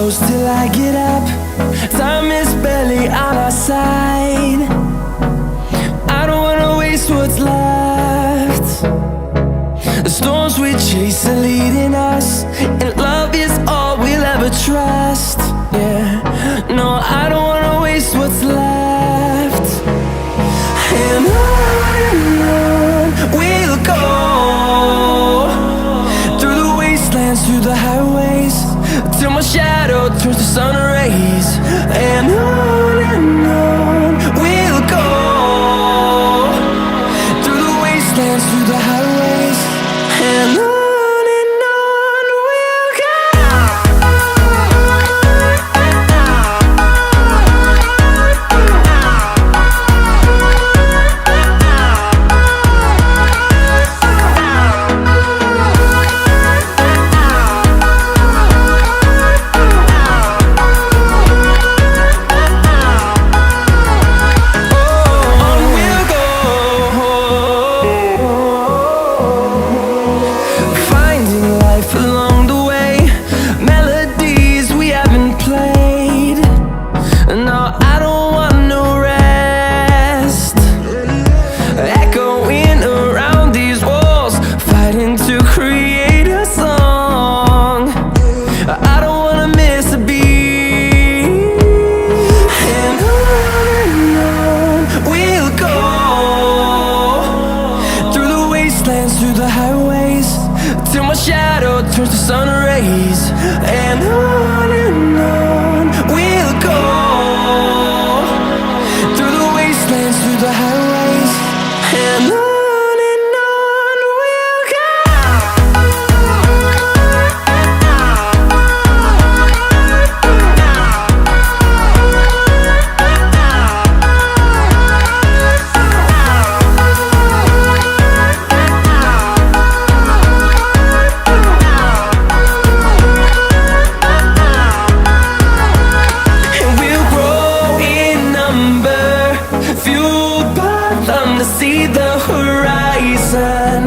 close till I get up. Time is barely on our side. I don't wanna waste what's left. The storms we chase are leading us, and love is all we'll ever trust. Yeah, no, I don't wanna waste what's left. And on we'll go, through the wastelands, through the highways, till my shadow turns to sun rays. And on we'll go, through the wastelands, through the highways, and on we'll go. Through the highways, till my shadow turns to sun rays. And on we'll go, through the wastelands, through the highways, and on we'll go. See the horizon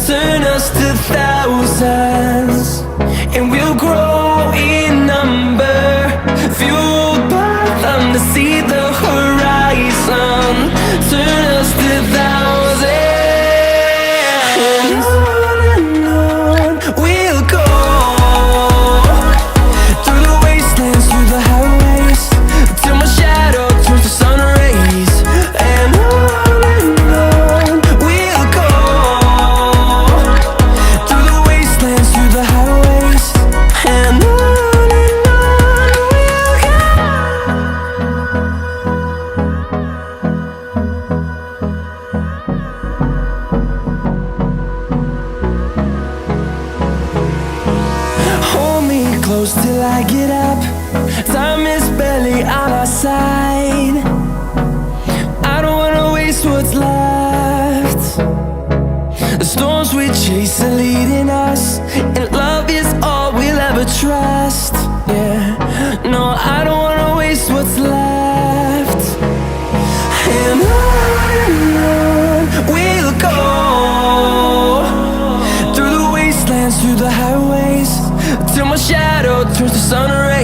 turn us to thousands, and we'll grow in number, fueled by them to see the horizon turn us to thousands. And on we'll go, through the wastelands, through the highways, till my shadow turns to sun rays. And close till I get up. Time is barely on our side. I don't wanna waste what's left. The storms we chase are leading us, and love is all we'll ever trust. Yeah, no, I don't wanna waste what's left. And on we'll go, through the wastelands, through the highways, till my shadow turns to sun rays.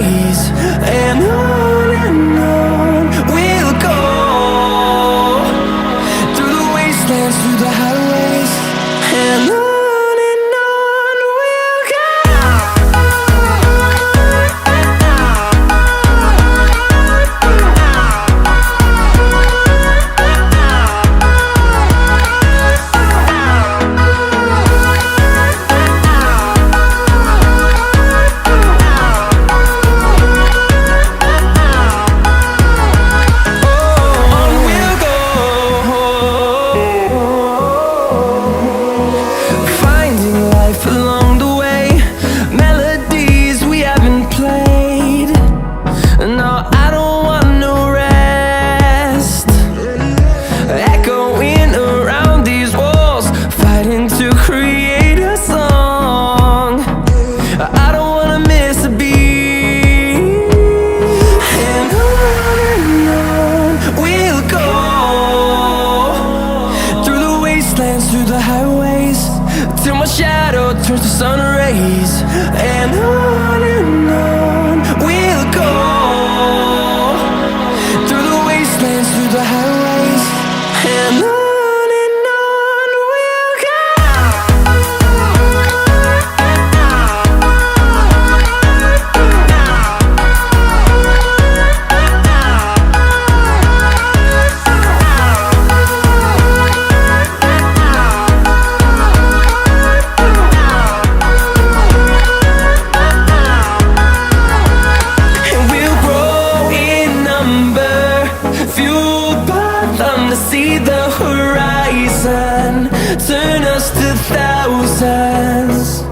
to see the horizon. Turn us to thousands,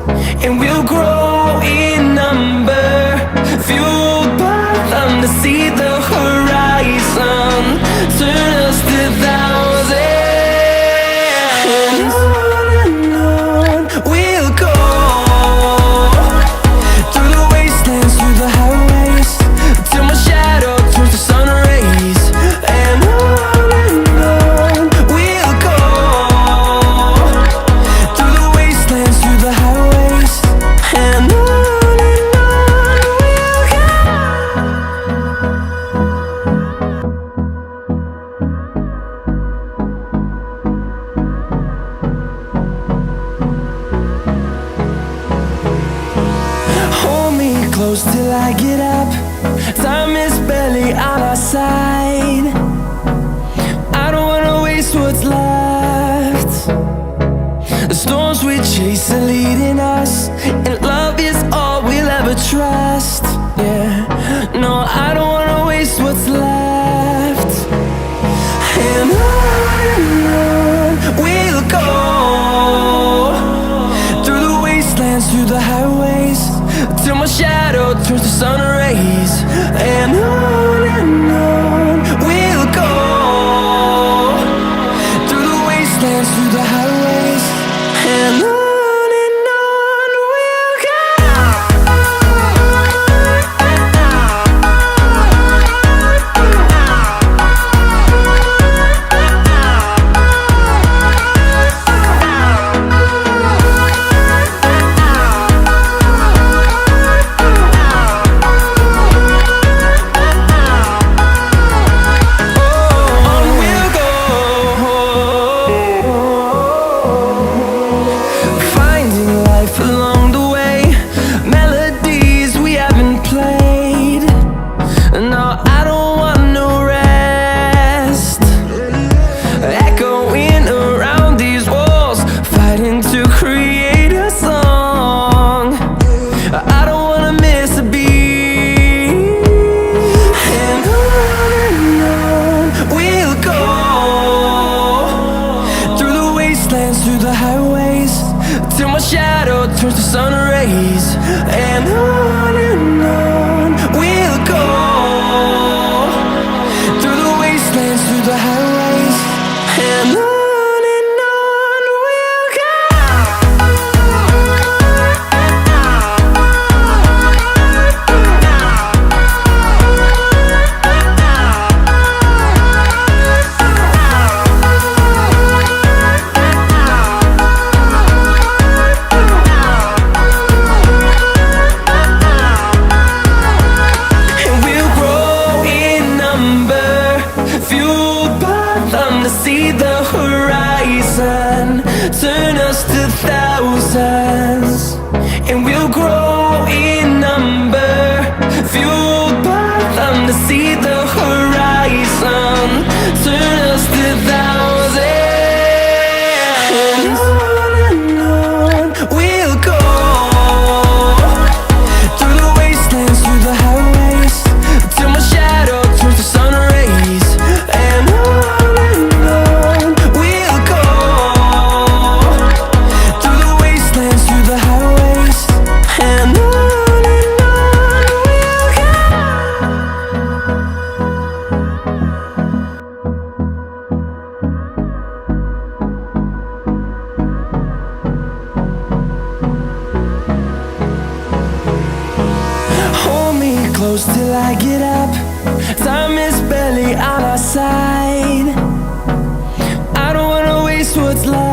and we'll grow in number. Fueled by them to see the horizon. Turn us to thousands, and on we'll go. Through the wastelands, through the highways, till my shadow turns to sun rays. And on we'll go. Through the wastelands, through the highways, and on we'll go. Hold me close till I get up. Time is barely on our side. I don't wanna waste what's left. The storms we chase are leading us, and love is all we'll ever trust. Yeah, no, I don't wanna waste what's left. And on we'll go. Through the wastelands, through the highways, till my shadow turns to sun rays. And on we'll go. Through the wastelands, through the highways, and on we'll go. To create a song, I don't wanna miss a beat. And on we'll go. Through the wastelands, through the highways, till my shadow turns to sun rays. And on we'll go. Through the wastelands, through the highways, and on. See the horizon, turn us to thousands, and we'll grow in number. Fueled by them to see the horizon, turn us to thousands, and on we'll go. Through the wastelands, through the highways, till my shadow turns to sun rays. And close till I get up. Time is barely on our side. I don't wanna waste what's left.